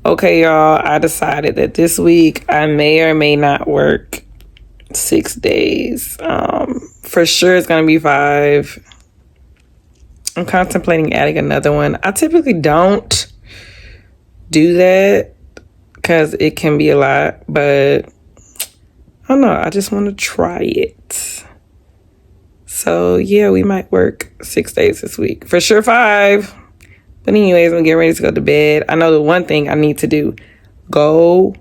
Okay, y'all, I decided that this week I may or may not work 6 days. For sure it's gonna be 5. I'm contemplating adding another one. I typically don't do that because it can be a lot, but I don't know. I just want to try it. So yeah, we might work 6 days this week. For sure 5. But anyways, I'm getting ready to go to bed. I know the one thing I need to do, go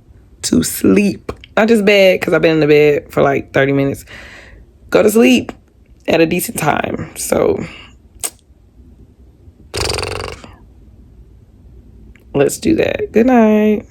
to sleep. Not just bed, because I've been in the bed for like 30 minutes. Go to sleep at a decent time. So let's do that. Good night.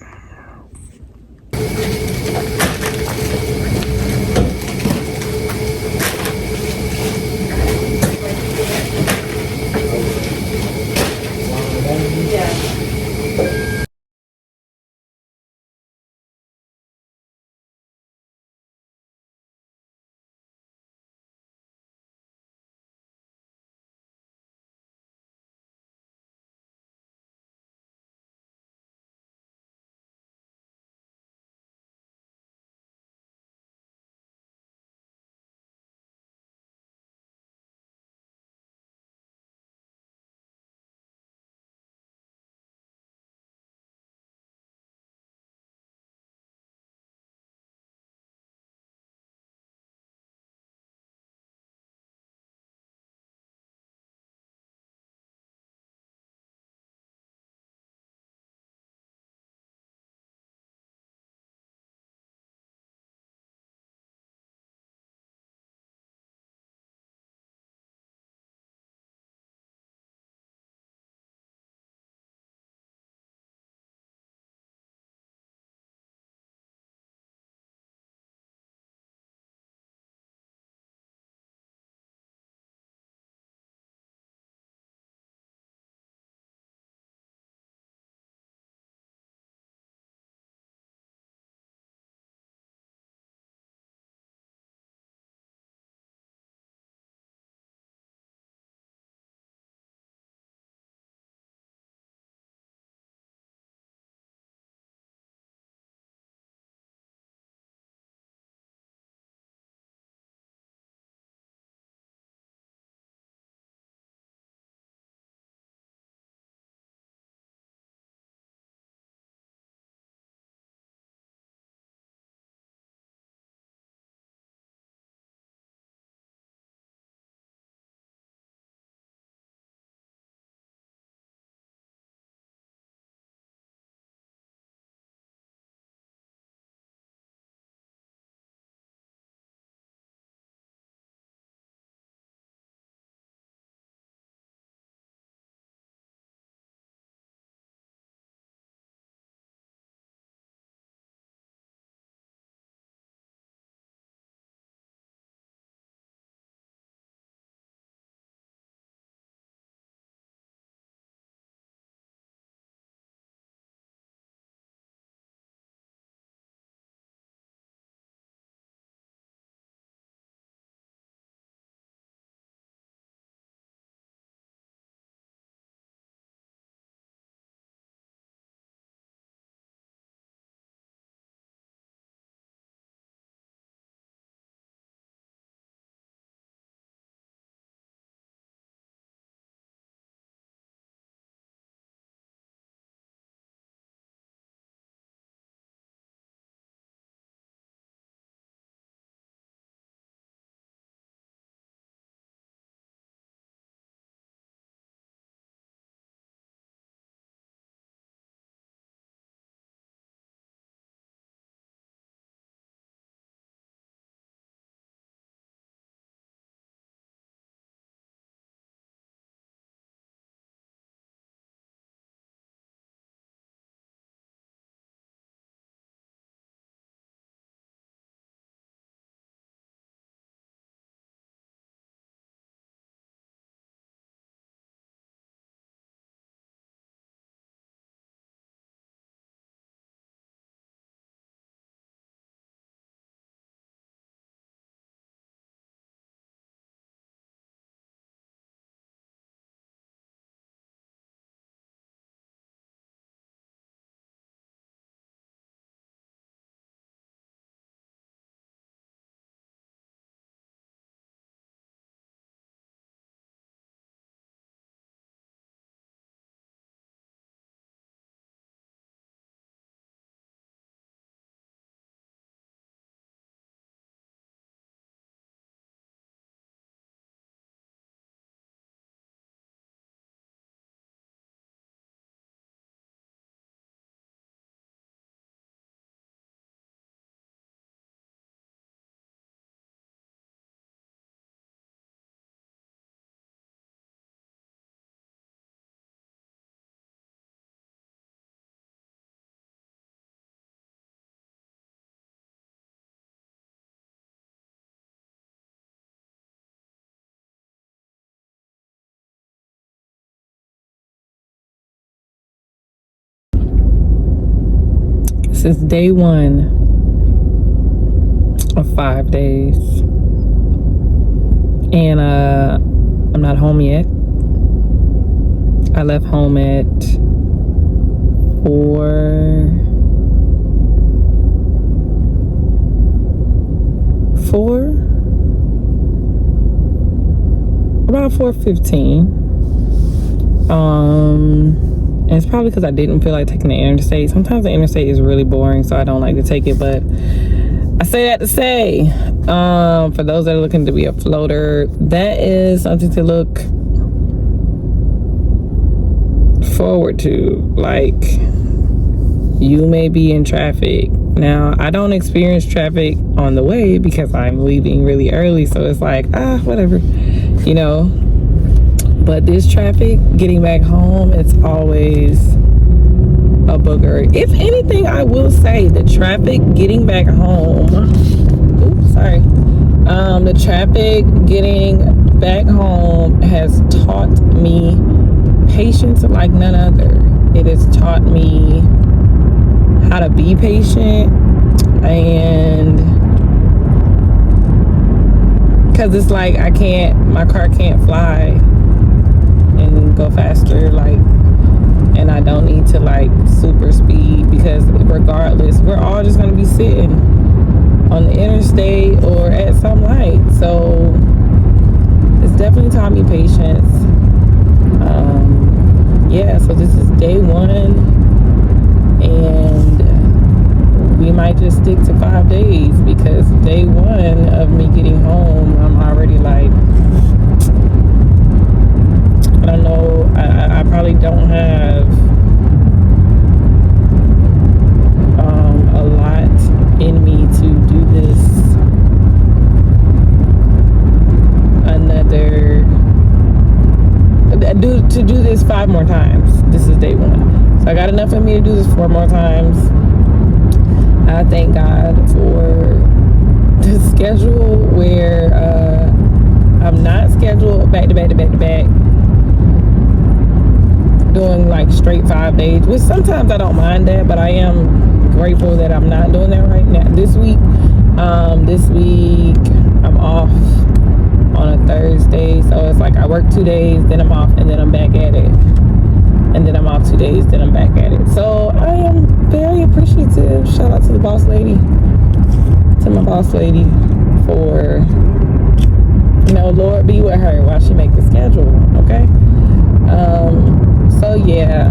This is day 1 of 5 days. And I'm not home yet. I left home at 4:15. And it's probably because I didn't feel like taking the interstate. Sometimes the interstate is really boring, so I don't like to take it. But I say that to say, for those that are looking to be a floater, that is something to look forward to. Like, you may be in traffic. Now, I don't experience traffic on the way because I'm leaving really early, so it's like, whatever, you know. But this traffic getting back home, it's always a booger. If anything, I will say the traffic getting back home, the traffic getting back home has taught me patience like none other. It has taught me how to be patient, and because it's like my car can't fly and go faster, like, and I don't need to like super speed, because regardless, we're all just gonna be sitting on the interstate or at some light. So it's definitely taught me patience. Yeah, so this is day 1, and we might just stick to 5 days, because day 1 of me getting home, I'm already like, I don't know, I probably don't have a lot in me to do this to do this 5 more times. This is day 1. So I got enough in me to do this 4 more times. I thank God for the schedule where I'm not scheduled back to back to back to back, doing like straight 5 days, which sometimes I don't mind that, but I am grateful that I'm not doing that right now. This week I'm off on a Thursday, so it's like I work 2 days, then I'm off, and then I'm back at it, and then I'm off 2 days, then I'm back at it. So I am very appreciative. Shout out to the boss lady, to my boss lady, for, you know, Lord be with her while she make the schedule. Okay. So yeah,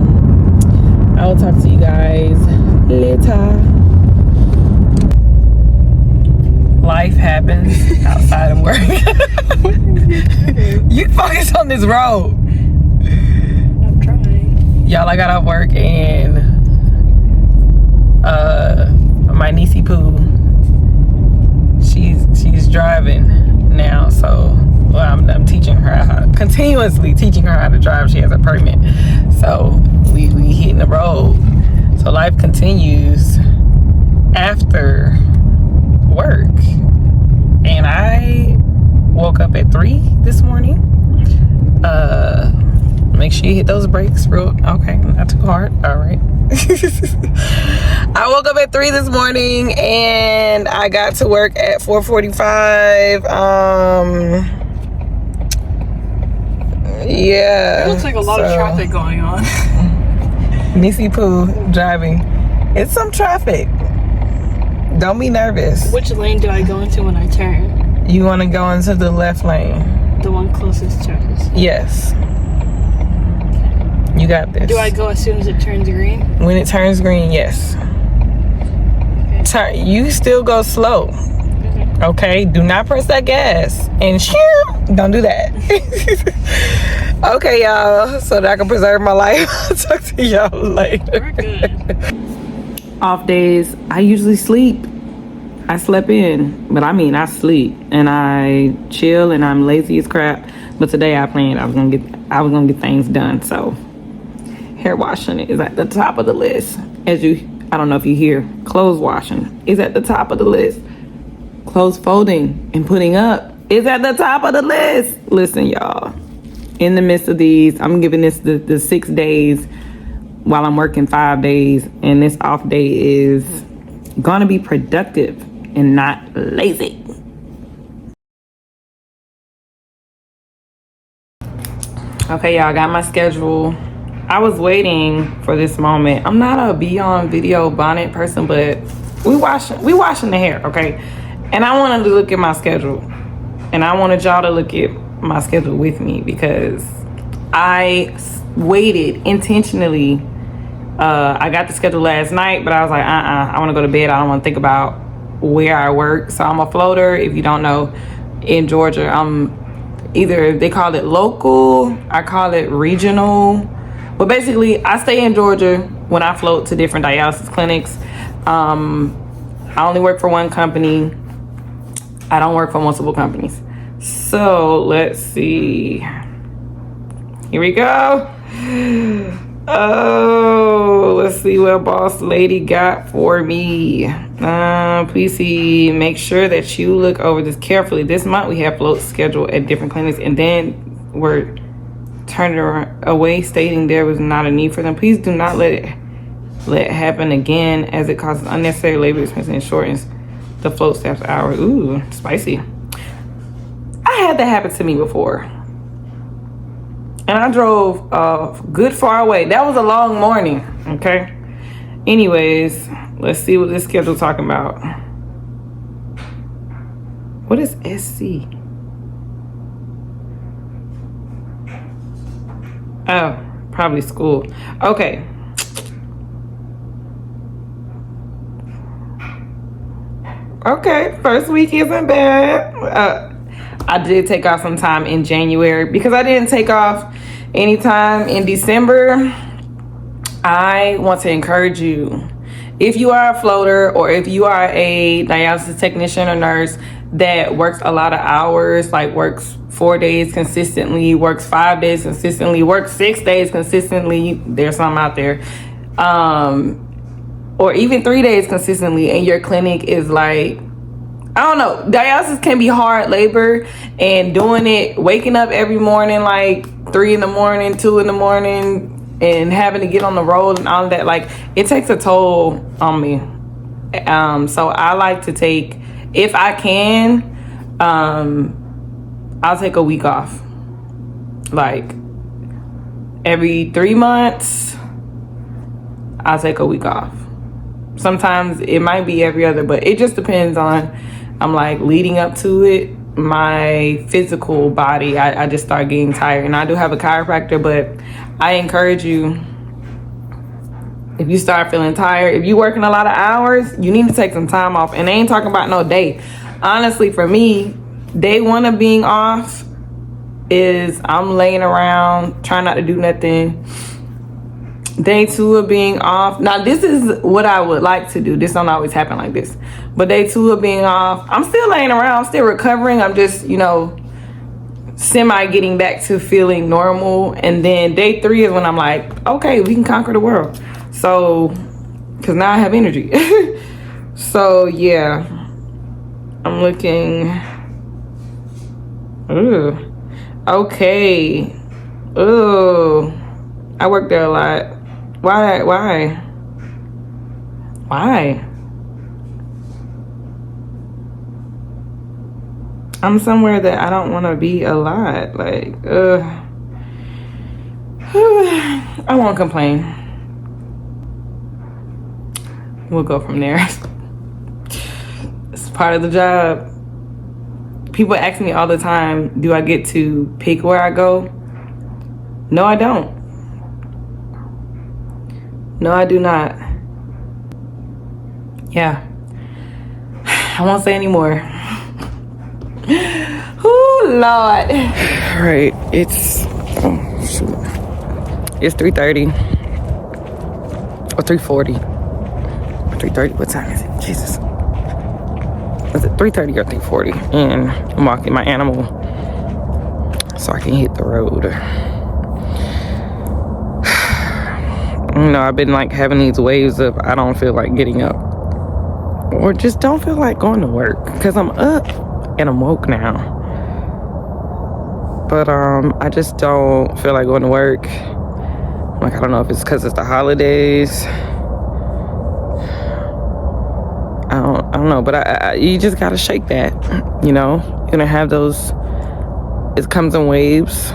I will talk to you guys later. Life happens outside of work. You focus on this road. I'm trying. Y'all, I got off work, and my niecey Pooh, she's driving now, so I'm teaching her continuously teaching her how to drive. She has a permit, so we hitting the road. So life continues after work, and I woke up at 3 this morning. Make sure you hit those brakes okay, not too hard. All right. I woke up at 3 this morning, and I got to work at 4:45. Yeah. It looks like a lot of traffic going on. Niecey Pooh driving. It's some traffic. Don't be nervous. Which lane do I go into when I turn? You want to go into the left lane. The one closest to us. Yes. You got this. Do I go as soon as it turns green? When it turns green, yes. Okay. You still go slow. Okay, do not press that gas and don't do that. Okay, y'all, so that I can preserve my life. I'll talk to y'all later. We're good. Off days, I usually sleep. I slept in, but I mean I sleep and I chill, and I'm lazy as crap. But today I planned I was gonna get things done. So hair washing is at the top of the list. I don't know if you hear, clothes washing is at the top of the list. Clothes folding and putting up is at the top of the list. Listen, y'all, in the midst of these, I'm giving this the 6 days while I'm working 5 days, and this off day is gonna be productive and not lazy. Okay, y'all, got my schedule. I was waiting for this moment. I'm not a be on video bonnet person, but we washing the hair, okay? And I wanted to look at my schedule, and I wanted y'all to look at my schedule with me, because I waited intentionally. I got the schedule last night, but I was like, I want to go to bed. I don't want to think about where I work. So I'm a floater. If you don't know, in Georgia, I'm either, they call it local, I call it regional. But basically, I stay in Georgia when I float to different dialysis clinics. I only work for one company. I don't work for multiple companies. So let's see. Here we go. Oh, let's see what boss lady got for me. Please see, make sure that you look over this carefully. This month we have floats scheduled at different clinics, and then we're turned away stating there was not a need for them. Please do not let it happen again, as it causes unnecessary labor expense and shortens the float staff's hours. Ooh, spicy. I had that happen to me before. And I drove good far away. That was a long morning, okay? Anyways, let's see what this schedule's talking about. What is SC? Oh, probably school. Okay. Okay, first week isn't bad. I did take off some time in January because I didn't take off any time in December. I want to encourage you, if you are a floater or if you are a dialysis technician or nurse that works a lot of hours, like works 4 days consistently, works 5 days consistently, works 6 days consistently, there's some out there, or even 3 days consistently, and your clinic is like, I don't know, dialysis can be hard labor, and doing it, waking up every morning like 3 in the morning, 2 in the morning, and having to get on the road and all of that, like, it takes a toll on me. So I like to take, if I can, I'll take a week off. Like every 3 months, I'll take a week off. Sometimes it might be every other, but it just depends on, I'm like leading up to it, my physical body, I just start getting tired. And I do have a chiropractor, but I encourage you, if you start feeling tired, if you're working a lot of hours, you need to take some time off. And I ain't talking about no day. Honestly, for me, day one of being off is I'm laying around trying not to do nothing. Day 2 of being off, now this is what I would like to do. This don't always happen like this, but day 2 of being off, I'm still laying around, I'm still recovering. I'm just, semi getting back to feeling normal. And then day 3 is when I'm like, okay, we can conquer the world. So, because now I have energy. So yeah, I'm looking. Ooh, okay. Ooh, I work there a lot. Why? I'm somewhere that I don't want to be a lot. Like, I won't complain. We'll go from there. It's part of the job. People ask me all the time, do I get to pick where I go? No, I don't. No, I do not. Yeah. I won't say anymore. Oh, Lord. All right, it's 3:30 or 3:40 or 3:30. What time is it? Jesus. Is it 3:30 or 3:40? And I'm walking my animal so I can hit the road. I've been like having these waves of I don't feel like getting up, or just don't feel like going to work, because I'm up and I'm woke now. But I just don't feel like going to work. I'm Like, I don't know if it's because it's the holidays. I don't know, but you just gotta shake that, you know? You're gonna have those, it comes in waves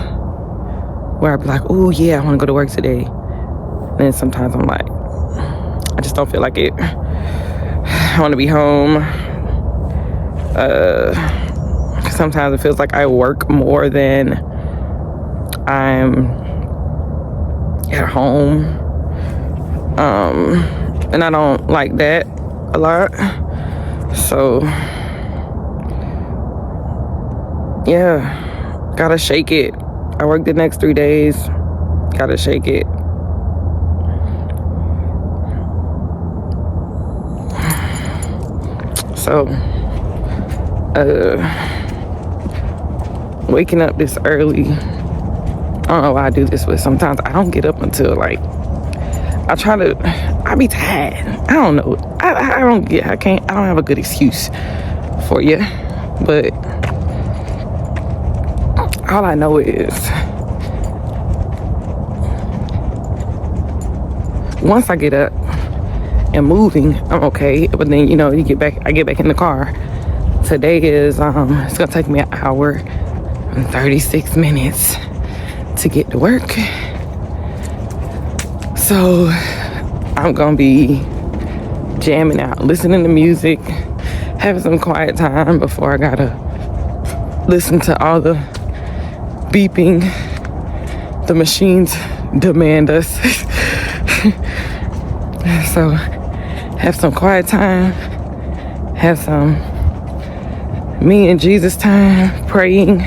where I'd be like, oh yeah, I wanna go to work today. And then sometimes I'm like, I just don't feel like it. I wanna be home. Sometimes it feels like I work more than I'm at home. And I don't like that a lot. So yeah, gotta shake it. I work the next 3 days, gotta shake it. So waking up this early, I don't know why I do this, but sometimes I don't get up until like, I be tired. I don't know. I don't have a good excuse for you. But all I know is once I get up and moving, I'm okay. But then, you know, I get back in the car. Today is, it's gonna take me an hour and 36 minutes to get to work. So I'm gonna be jamming out, listening to music, having some quiet time before I gotta listen to all the beeping the machines demand us. So have some quiet time, have some me and Jesus time, praying,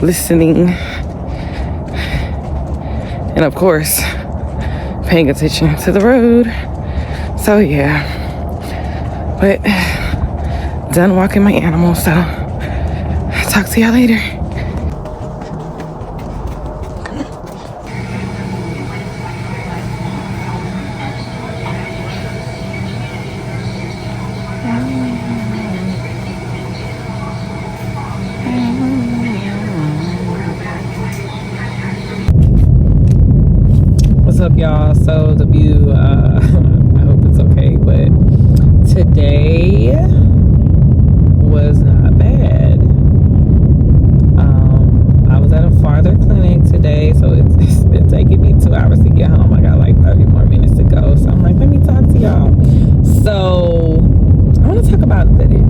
listening, and of course paying attention to the road. So yeah, but done walking my animals, so talk to y'all later. What's up, y'all? So the view, I hope it's okay, but today was not bad. I was at a farther clinic today, so it's been taking me 2 hours to get home. I got like 30 more minutes to go, so I'm like, let me talk to y'all. So I want to talk about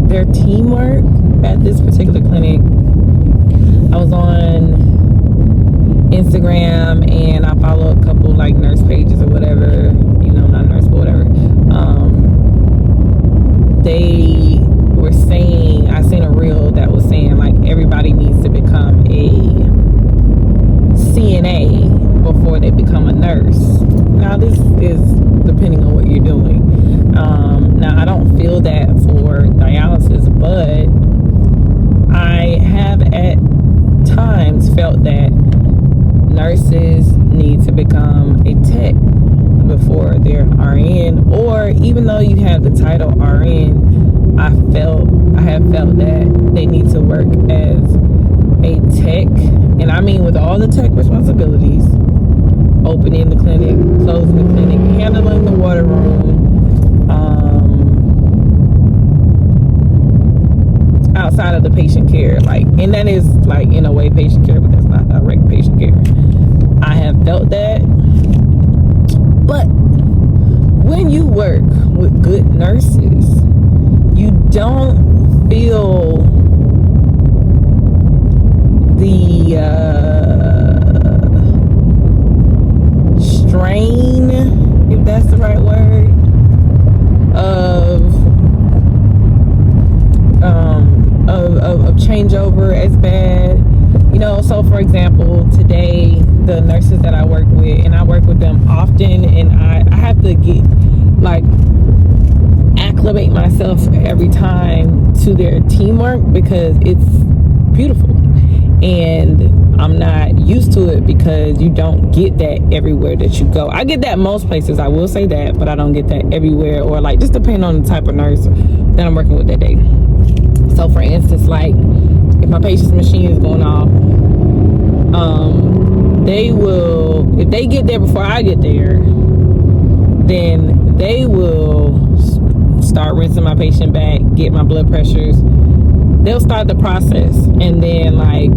their teamwork at this particular clinic. I was on Instagram and I follow a couple like nurse pages or whatever, you know, not nurse but whatever. They were saying, I seen a reel that was saying like everybody needs to become a CNA before they become a nurse. Now this is depending on what you're doing. Now I don't feel that for dialysis, but I have at times felt that nurses need to become a tech before they're RN, or even though you have the title RN, I have felt that they need to work as a tech, and I mean with all the tech responsibilities, opening the clinic, closing the clinic, handling the water room, outside of the patient care, like, and that is like in a way patient care, but that's not direct patient care. I have felt that, but when you work with good nurses, you don't feel the strain, if that's the right word, of changeover as bad, you know. So for example, today the nurses that I work with, and I work with them often, and I have to get like acclimate myself every time to their teamwork because it's beautiful, and I'm not used to it because you don't get that everywhere that you go. I get that most places, I will say that, but I don't get that everywhere, or like just depending on the type of nurse that I'm working with that day. So for instance, like if my patient's machine is going off, they will, if they get there before I get there, then they will start rinsing my patient back, get my blood pressures. They'll start the process, and then like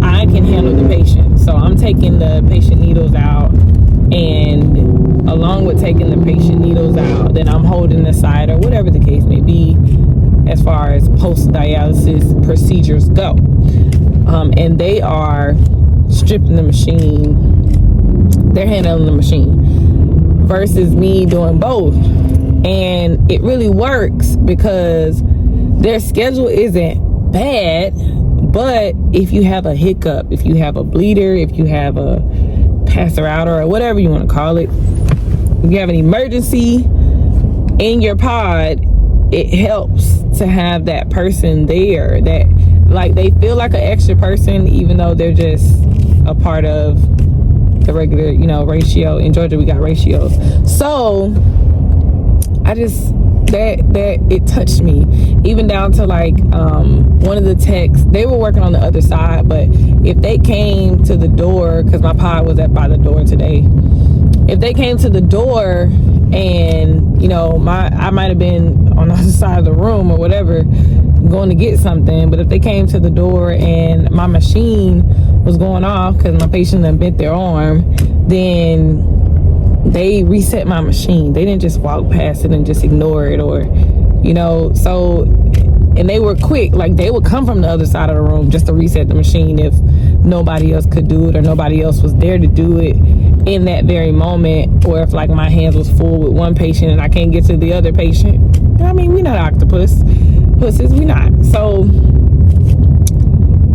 I can handle the patient. So I'm taking the patient needles out, and along with taking the patient needles out, then I'm holding the side or whatever the case may be as far as post-dialysis procedures go. And they are stripping the machine. They're handling the machine versus me doing both. And it really works because their schedule isn't bad, but if you have a hiccup, if you have a bleeder, if you have a passer out or whatever you want to call it, if you have an emergency in your pod, it helps to have that person there that like they feel like an extra person, even though they're just a part of the regular, ratio. In Georgia we got ratios. So I just that it touched me, even down to like one of the techs. They were working on the other side, but if they came to the door, because my pod was by the door today, if they came to the door and I might have been on the other side of the room or whatever going to get something, but if they came to the door and my machine was going off because my patient had bent their arm, then they reset my machine. They didn't just walk past it and just ignore it, or so. And they were quick, like they would come from the other side of the room just to reset the machine if nobody else could do it or nobody else was there to do it in that very moment, or if like my hands was full with one patient and I can't get to the other patient. I mean, we're not pussies, we not. So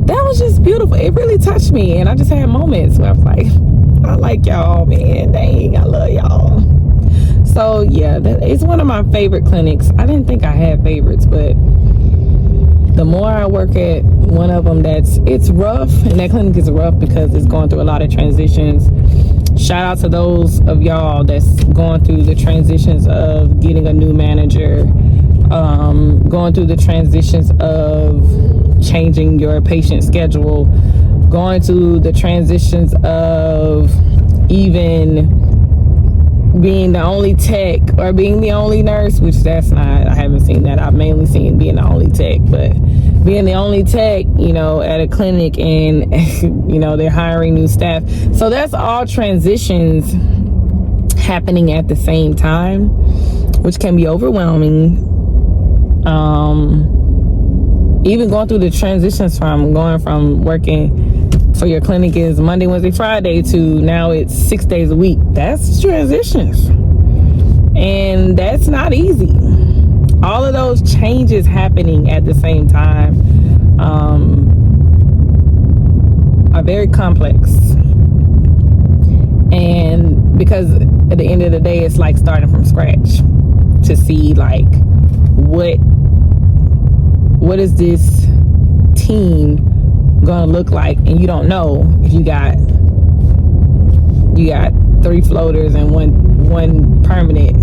that was just beautiful. It really touched me, and I just had moments where I was like, I like y'all, man. Dang, I love y'all. So yeah, it's one of my favorite clinics. I didn't think I had favorites, but the more I work at one of them, it's rough, and that clinic is rough because it's going through a lot of transitions. Shout out to those of y'all that's going through the transitions of getting a new manager, going through the transitions of changing your patient schedule, going through the transitions of even being the only tech or being the only nurse, which that's not, I haven't seen that. I've mainly seen being the only tech, but being the only tech, at a clinic, and they're hiring new staff. So that's all transitions happening at the same time, which can be overwhelming. Even going through the transitions from going from working for your clinic is Monday, Wednesday, Friday to now it's 6 days a week. That's transitions, and that's not easy. All of those changes happening at the same time are very complex, and because at the end of the day it's like starting from scratch to see like what is this team gonna look like, and you don't know if you got 3 floaters and one permanent.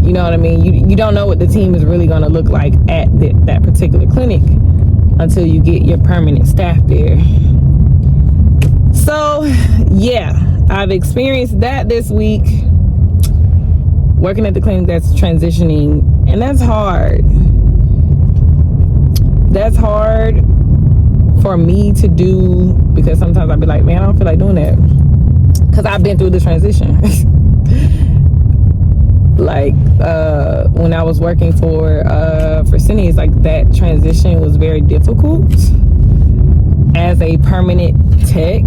You know what I mean? You don't know what the team is really gonna look like at that particular clinic until you get your permanent staff there. So yeah, I've experienced that this week, working at the clinic that's transitioning, and that's hard. That's hard for me to do, because sometimes I'll be like, man, I don't feel like doing that, because I've been through the transition. Like when I was working for Cindy's, like that transition was very difficult as a permanent tech.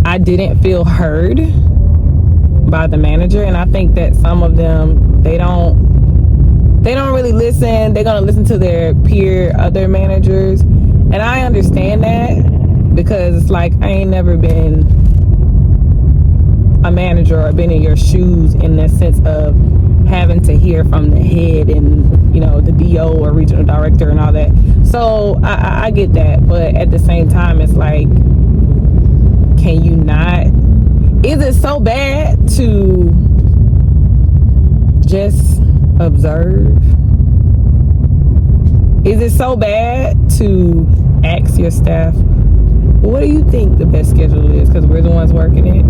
I didn't feel heard by the manager, and I think that some of them, they don't really listen. They're gonna listen to their other managers, and I understand that, because it's like I ain't never been a manager or been in your shoes in the sense of having to hear from the head and the DO or regional director and all that. So I get that, but at the same time it's like, can you not? Is it so bad to just observe? Is it so bad to ask your staff what do you think the best schedule is? Because we're the ones working it.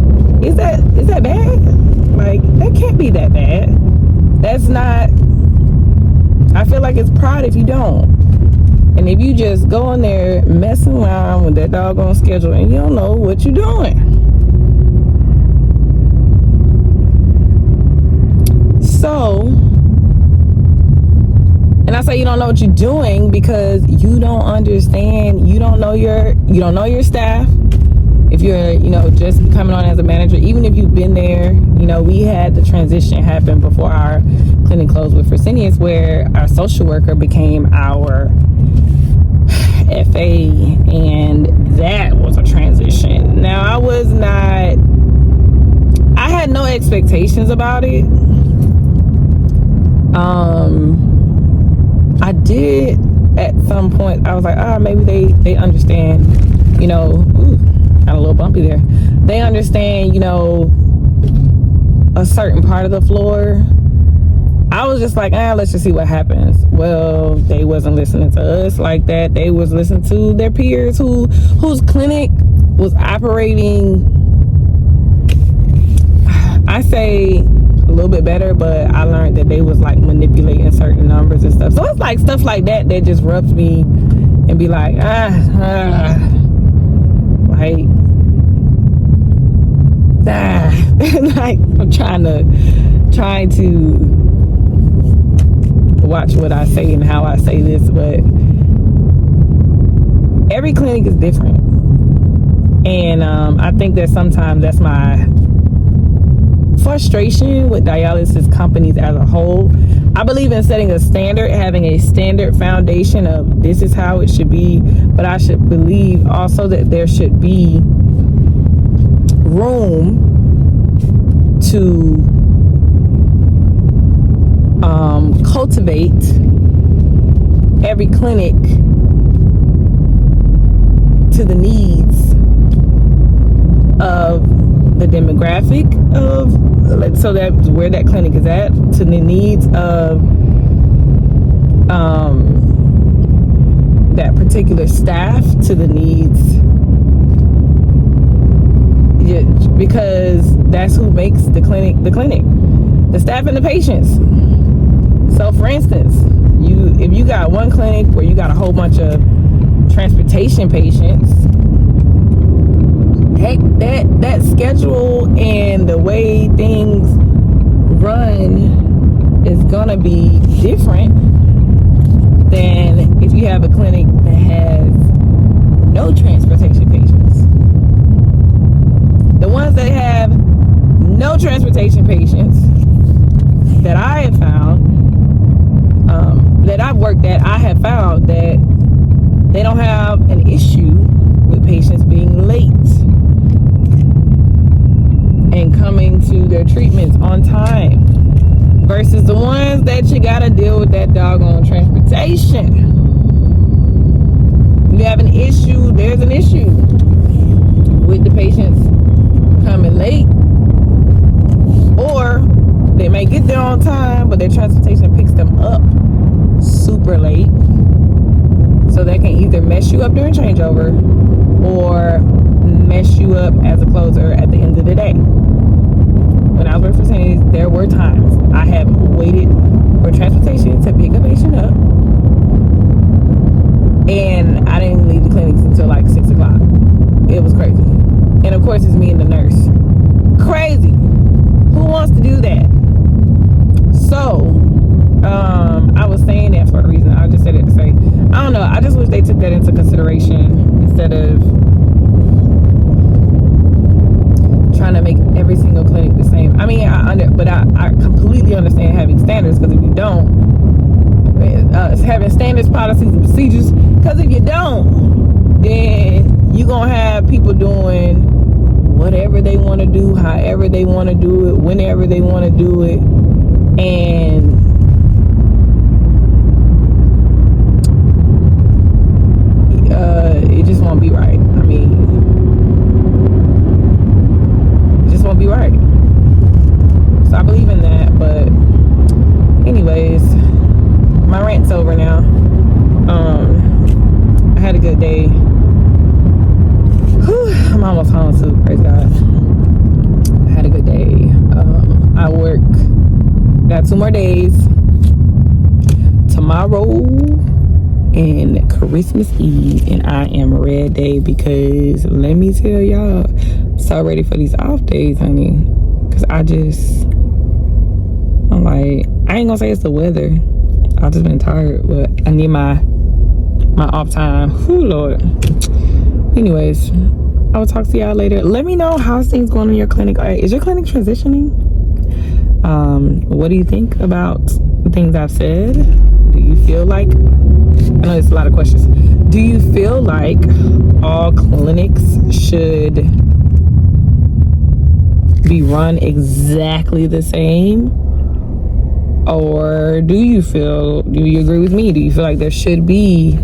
Is that bad? Like, that can't be that bad. That's not. I feel like it's pride if you don't. And if you just go in there messing around with that doggone schedule and you don't know what you're doing. So, and I say you don't know what you're doing because you don't understand. You don't know your staff. If you're, just coming on as a manager, even if you've been there, we had the transition happen before our clinic closed with Fresenius, where our social worker became our FA, and that was a transition. Now, I had no expectations about it. I did at some point, I was like, maybe they understand, got a little bumpy there. They understand, a certain part of the floor. I was just like, let's just see what happens. Well, they wasn't listening to us like that. They was listening to their peers whose clinic was operating, I say a little bit better, but I learned that they was like manipulating certain numbers and stuff. So it's like stuff like that just rubs me and be like, like I'm trying to watch what I say and how I say this, but every clinic is different. And I think that sometimes that's my frustration with dialysis companies as a whole. I believe in setting a standard, having a standard foundation of this is how it should be, but I should believe also that there should be room to cultivate every clinic to the needs of the demographic of, so that where that clinic is at, to the needs of that particular staff, to the needs, because that's who makes the clinic, the staff and the patients. So for instance, if you got one clinic where you got a whole bunch of transportation patients, heck, that schedule and the way things run is gonna be different than if you have a clinic that has no transportation patients. The ones that have no transportation patients that I have found, that I've worked at, I have found that they don't have an issue with patients being late and coming to their treatments on time, versus the ones that you gotta deal with that doggone transportation. You have an issue, there's an issue with the patients coming late, or they may get there on time, but their transportation picks them up super late, so that can either mess you up during changeover or mess you up as a closer at the end of the day. When I was working for Fresenius, there were times I have waited for transportation to pick a patient up, and I didn't leave the clinics until like 6 o'clock. It was crazy. And of course, it's me and the nurse. Crazy. Who wants to do that? So, I was saying that for a reason. I just said it to say, I don't know. I just wish they took that into consideration instead of trying to make every single clinic the same. I mean, I completely understand having standards, because if you don't, having standards, policies, and procedures, because if you don't, then you're going to have people doing whatever they want to do, however they want to do it, whenever they want to do it, and it just won't be right. I mean, it just won't be right. So I believe in that. But anyways, my rant's over now. I had a good day. I'm almost home too. Praise God. I had a good day. I work. Got 2 more days. Tomorrow and Christmas Eve, and I am ready because let me tell y'all, so ready for these off days, honey. Cause I'm like, I ain't gonna say it's the weather. I've just been tired, but I need my off time. Whew, Lord. Anyways, I will talk to y'all later. Let me know how's things going in your clinic. Is your clinic transitioning? What do you think about the things I've said? Do you feel like, I know it's a lot of questions. Do you feel like all clinics should be run exactly the same? Or do you agree with me? Do you feel like there should be,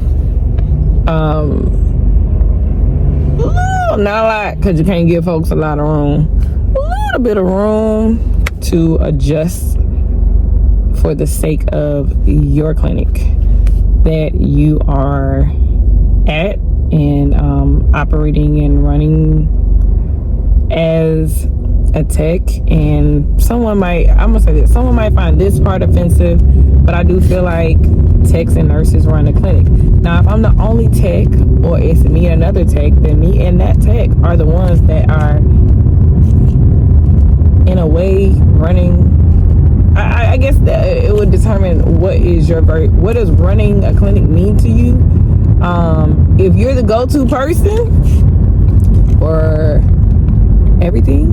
not a lot, because you can't give folks a lot of room, a little bit of room to adjust for the sake of your clinic that you are at and operating and running as a tech. And someone might find this part offensive, but I do feel like techs and nurses run the clinic. Now, if I'm the only tech, or it's me and another tech, then me and that tech are the ones that are in a way running. I guess that it would determine what does running a clinic mean to you. If you're the go-to person for everything,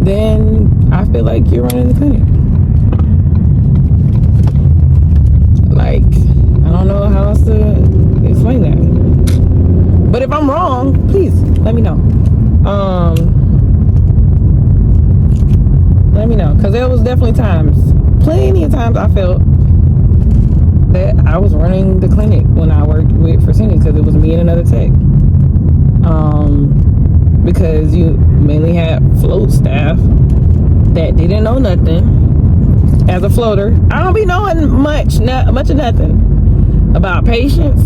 then I feel like you're running the clinic. Like, I don't know how else to explain that. But if I'm wrong, please let me know. Let me know, because there was definitely plenty of times I felt that I was running the clinic when I worked with Fresenius, because it was me and another tech. Because you mainly had float staff that didn't know nothing. As a floater, I don't be knowing much of nothing about patients.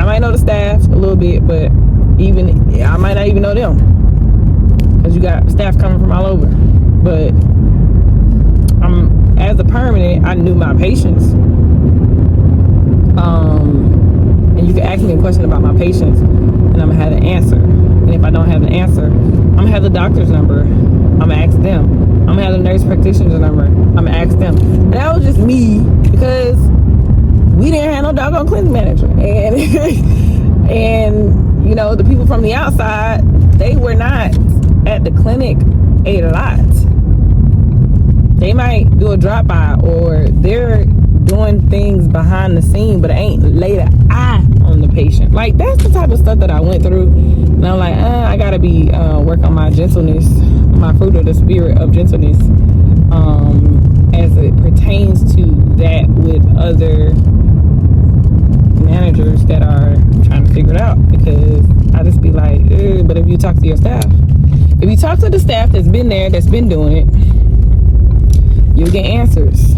I might know the staff a little bit, but I might not even know them, because you got staff coming from all over. But as a permanent, I knew my patients. And you can ask me a question about my patients, and I'm gonna have the answer. And if I don't have the answer, I'm gonna have the doctor's number. I'm gonna ask them. I'm gonna have the nurse practitioner's number. I'm gonna ask them. And that was just me, because we didn't have no doggone clinic manager. And and you know, the people from the outside, they were not at the clinic a lot. They might do a drop by, or they're doing things behind the scene, but ain't laid an eye on the patient. Like, that's the type of stuff that I went through. And I'm like, I gotta work on my gentleness, my fruit of the spirit of gentleness, as it pertains to that with other managers that are trying to figure it out. Because I just be like, but if you talk to your staff, if you talk to the staff that's been there, that's been doing it, you'll get answers.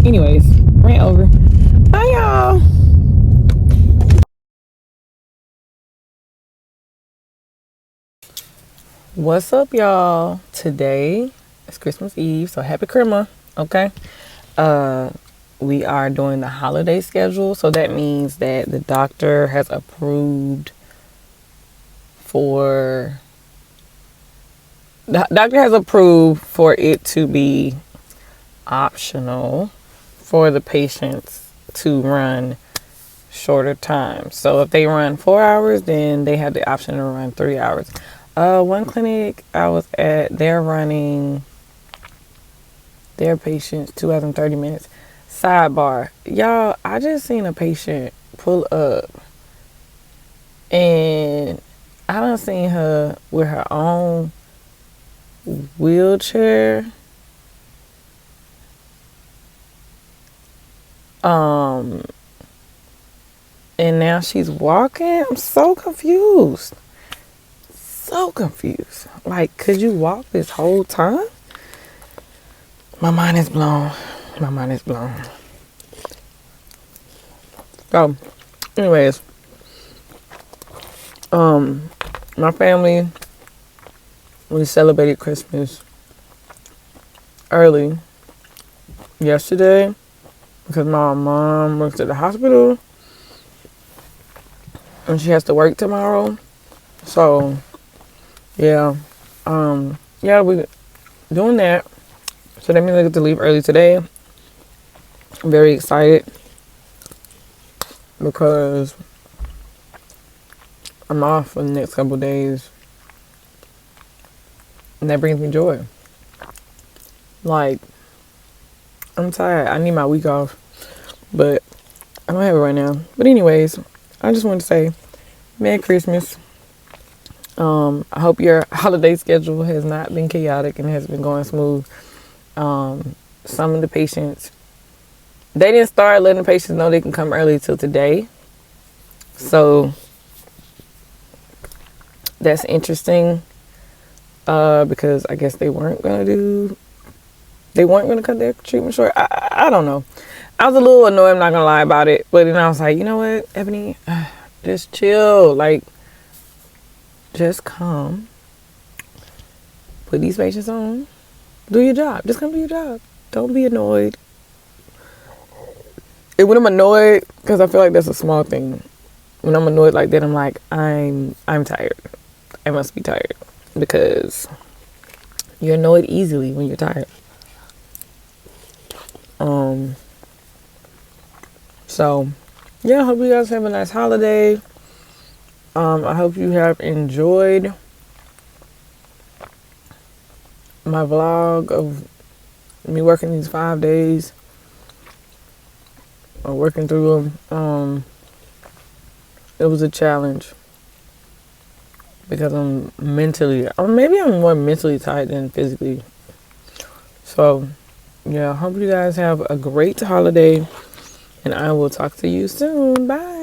Anyways, rant over. Bye, y'all. What's up, y'all? Today is Christmas Eve, so happy Christmas, okay? We are doing the holiday schedule, so that means that the doctor has approved for it to be optional for the patients to run shorter times. So if they run 4 hours, then they have the option to run 3 hours. One clinic I was at, they're running their patients 2 hours and 30 minutes. Sidebar, y'all, I just seen a patient pull up, and I done seen her with her own wheelchair. And now she's walking. I'm so confused. Like, could you walk this whole time? My mind is blown. So Anyways, my family, we celebrated Christmas early yesterday because my mom works at the hospital and she has to work tomorrow. So, yeah, we doing that. So that means I get to leave early today. I'm very excited because I'm off for the next couple of days. And that brings me joy. Like, I'm tired. I need my week off. But I don't have it right now. But anyways, I just want to say Merry Christmas. I hope your holiday schedule has not been chaotic and has been going smooth. Some of the patients, they didn't start letting patients know they can come early till today. So that's interesting. Because I guess they weren't going to cut their treatment short. I don't know. I was a little annoyed, I'm not going to lie about it. But then I was like, you know what, Ebony, just chill. Like, just come. Put these patients on. Do your job. Just come do your job. Don't be annoyed. And when I'm annoyed, because I feel like that's a small thing. When I'm annoyed like that, I'm like, I'm tired. I must be tired. Because you're annoyed easily when you're tired. So, yeah, I hope you guys have a nice holiday. I hope you have enjoyed my vlog of me working these 5 days. Or working through them. It was a challenge. Because I'm maybe I'm more mentally tired than physically. So, yeah, I hope you guys have a great holiday. And I will talk to you soon. Bye.